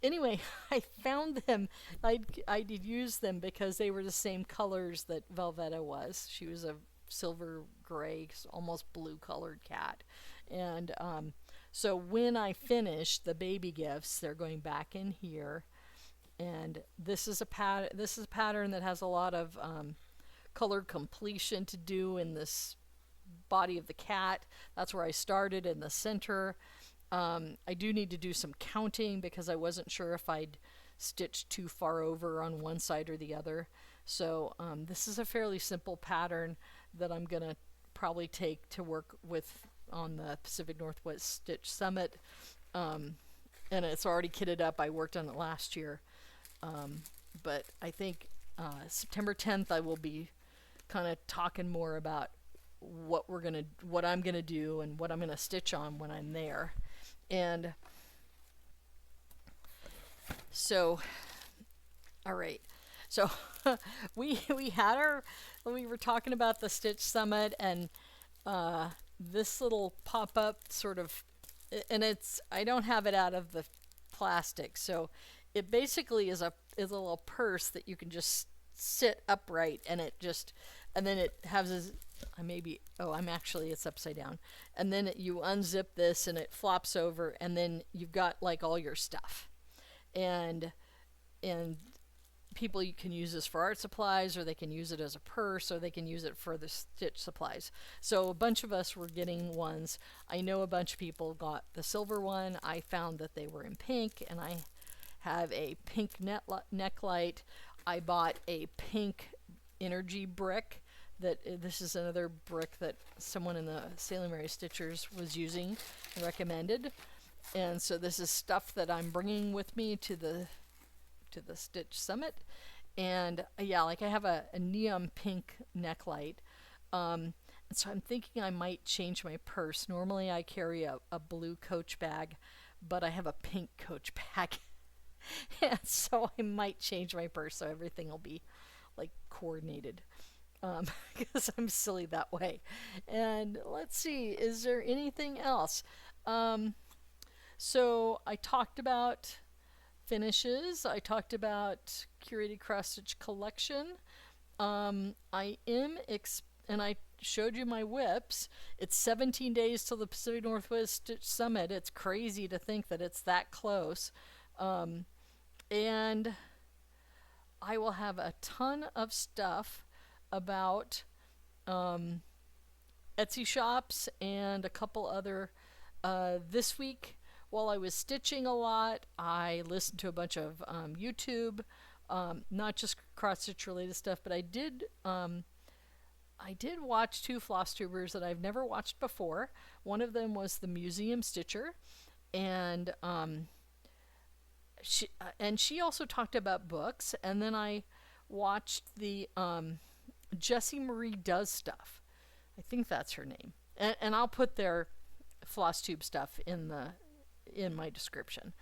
anyway, I found them. I did use them because they were the same colors that Velveta was. She was a silver gray, almost blue colored cat. And so when I finish the baby gifts, they're going back in here. And this is a pattern that has a lot of color completion to do in this body of the cat. That's where I started, in the center. I do need to do some counting because I wasn't sure if I'd stitched too far over on one side or the other. So this is a fairly simple pattern that I'm going to probably take to work with on the Pacific Northwest Stitch Summit. And it's already kitted up. I worked on it last year. But I think September 10th I will be kind of talking more about what I'm gonna do and what I'm gonna stitch on when I'm there. And so, all right, so we were talking about the Stitch Summit, and this little pop-up sort of, and I don't have it out of the plastic, so it basically is a little purse that you can just sit upright, and then it has this, it's upside down, and then you unzip this and it flops over, and then you've got like all your stuff, and people, you can use this for art supplies, or they can use it as a purse, or they can use it for the stitch supplies. So a bunch of us were getting ones. I know a bunch of people got the silver one. I found that they were in pink, and I have a pink neck light. I bought a pink energy brick. This is another brick that someone in the Salem area Stitchers was using and recommended. And so this is stuff that I'm bringing with me to the Stitch Summit. And yeah, like I have a neon pink neck light. And so I'm thinking I might change my purse. Normally I carry a blue Coach bag, but I have a pink Coach bag. And so I might change my purse so everything will be like coordinated, because I'm silly that way. And let's see, is there anything else? So I talked about finishes. I talked about curated cross stitch collection. I am and I showed you my whips. It's 17 days till the Pacific Northwest Stitch Summit. It's crazy to think that it's that close. And I will have a ton of stuff about Etsy shops and a couple other. This week, while I was stitching a lot, I listened to a bunch of YouTube, not just cross stitch related stuff, but I did watch two Flosstubers that I've never watched before. One of them was the Museum Stitcher, and she also talked about books. And then I watched the Jessie Marie Does Stuff. I think that's her name. And I'll put their Flosstube stuff in my description.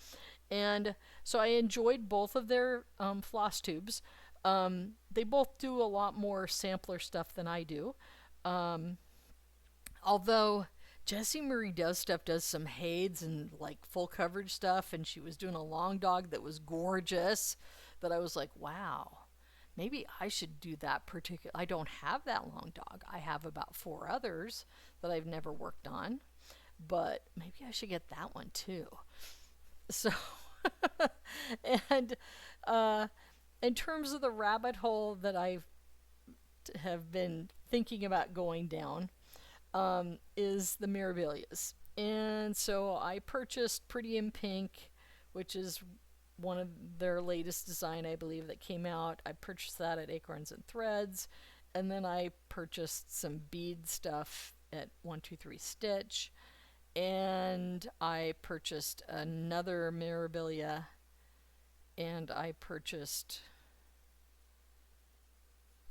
And so I enjoyed both of their Flosstubes. They both do a lot more sampler stuff than I do. Although Jessie Marie Does Stuff does some Hades and like full coverage stuff, and she was doing a long dog that was gorgeous, that I was like, wow, maybe I should do that particular. I don't have that long dog. I have about 4 others that I've never worked on, but maybe I should get that one too. So, and in terms of the rabbit hole that I have been thinking about going down, is the Mirabilias. And so I purchased Pretty in Pink, which is one of their latest design, I believe, that came out. I purchased that at Acorns and Threads. And then I purchased some bead stuff at 123 Stitch. And I purchased another Mirabilia. And I purchased...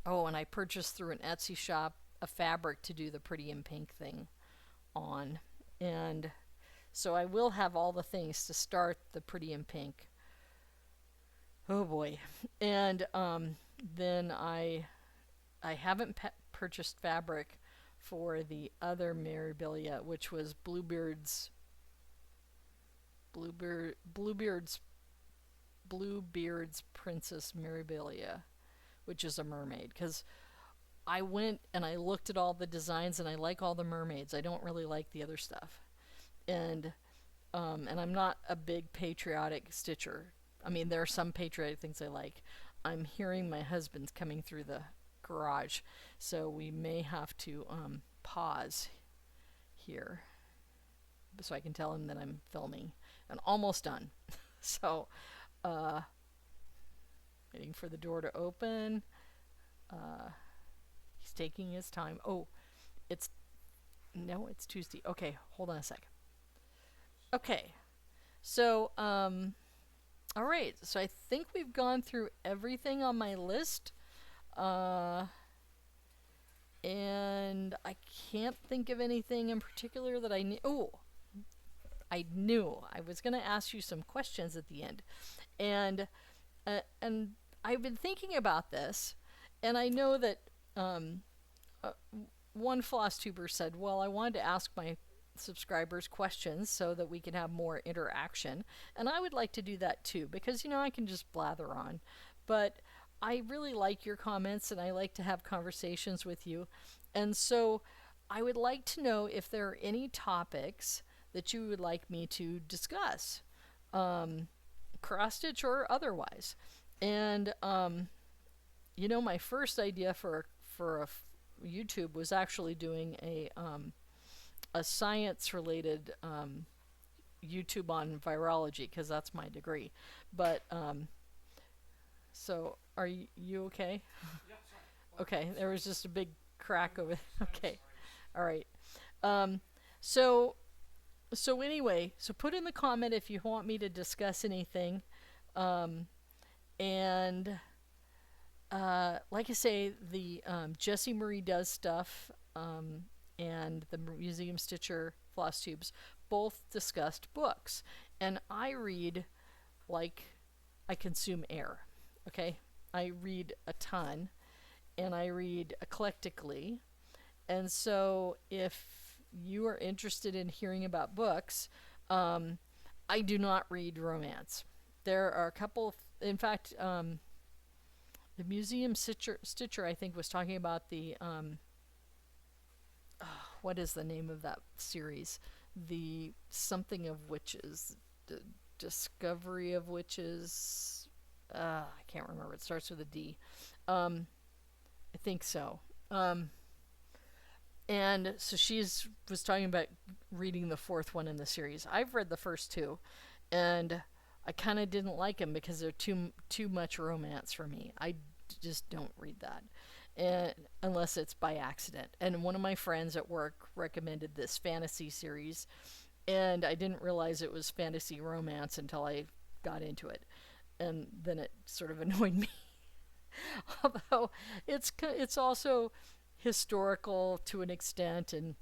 Oh, and I purchased through an Etsy shop a fabric to do the Pretty in Pink thing on. And so I will have all the things to start the Pretty in Pink. Oh boy. And then I haven't purchased fabric for the other Mirabilia, which was Bluebeard's Princess Mirabilia, which is a mermaid, because I went and I looked at all the designs and I like all the mermaids. I don't really like the other stuff. And I'm not a big patriotic stitcher. I mean, there are some patriotic things I like. I'm hearing my husband's coming through the garage, so we may have to pause here so I can tell him that I'm filming and almost done. So, waiting for the door to open. He's taking his time. Oh, it's Tuesday. Okay, hold on a sec. Okay, so all right. So I think we've gone through everything on my list, and I can't think of anything in particular that I need. Oh, I knew I was going to ask you some questions at the end, and I've been thinking about this, and I know that one Flosstuber said, well, I wanted to ask my subscribers questions so that we can have more interaction, and I would like to do that too, because I can just blather on, but I really like your comments and I like to have conversations with you, and so I would like to know if there are any topics that you would like me to discuss, cross stitch or otherwise. And my first idea for a YouTube was actually doing a science related YouTube on virology, because that's my degree. But so are you okay? Yeah, sorry. Okay, there was just a big crack over there. Okay, all right. So anyway, so put in the comment if you want me to discuss anything. And like I say, the Jessie Marie Does Stuff and the Museum Stitcher Flosstubes both discussed books. And I read like I consume air. Okay? I read a ton, and I read eclectically. And so if you are interested in hearing about books, I do not read romance. There are a couple, in fact, the Museum Stitcher, I think, was talking about the, what is the name of that series? The something of witches, the Discovery of Witches. I can't remember. It starts with a D. I think so. And so was talking about reading the fourth one in the series. I've read the first two, and I kind of didn't like them because they're too much romance for me. I just don't read that, and unless it's by accident. And one of my friends at work recommended this fantasy series, and I didn't realize it was fantasy romance until I got into it, and then it sort of annoyed me. Although it's also historical to an extent and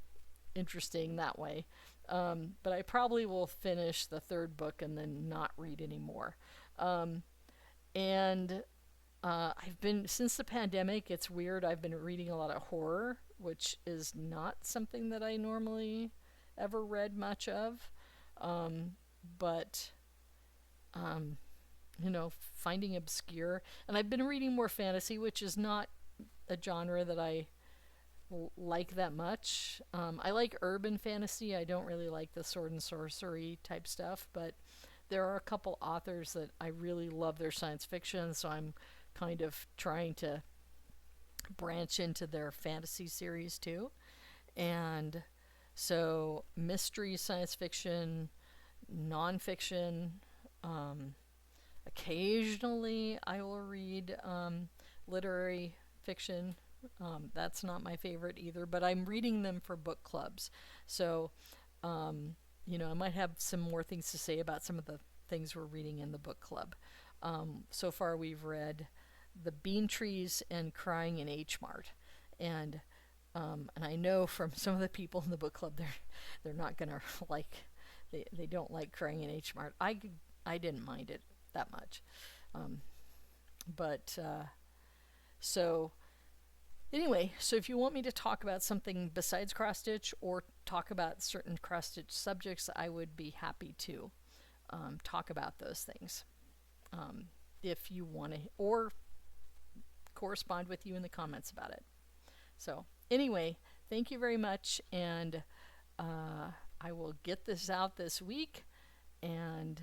interesting that way. But I probably will finish the third book and then not read anymore. And I've been, since the pandemic, it's weird, I've been reading a lot of horror, which is not something that I normally ever read much of. But finding obscure. And I've been reading more fantasy, which is not a genre that I like that much. I like urban fantasy. I don't really like the sword and sorcery type stuff, but there are a couple authors that I really love their science fiction, so I'm kind of trying to branch into their fantasy series too. And so mystery, science fiction, nonfiction. Occasionally, I will read literary fiction. That's not my favorite either, but I'm reading them for book clubs. So, I might have some more things to say about some of the things we're reading in the book club. So far, we've read The Bean Trees and Crying in H Mart, and I know from some of the people in the book club, they're not gonna like, they don't like Crying in H Mart. I didn't mind it that much, but so anyway, so if you want me to talk about something besides cross stitch or talk about certain cross stitch subjects, I would be happy to talk about those things. If you want to, or correspond with you in the comments about it. So anyway, thank you very much, and I will get this out this week, and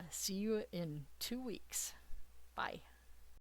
see you in 2 weeks. Bye.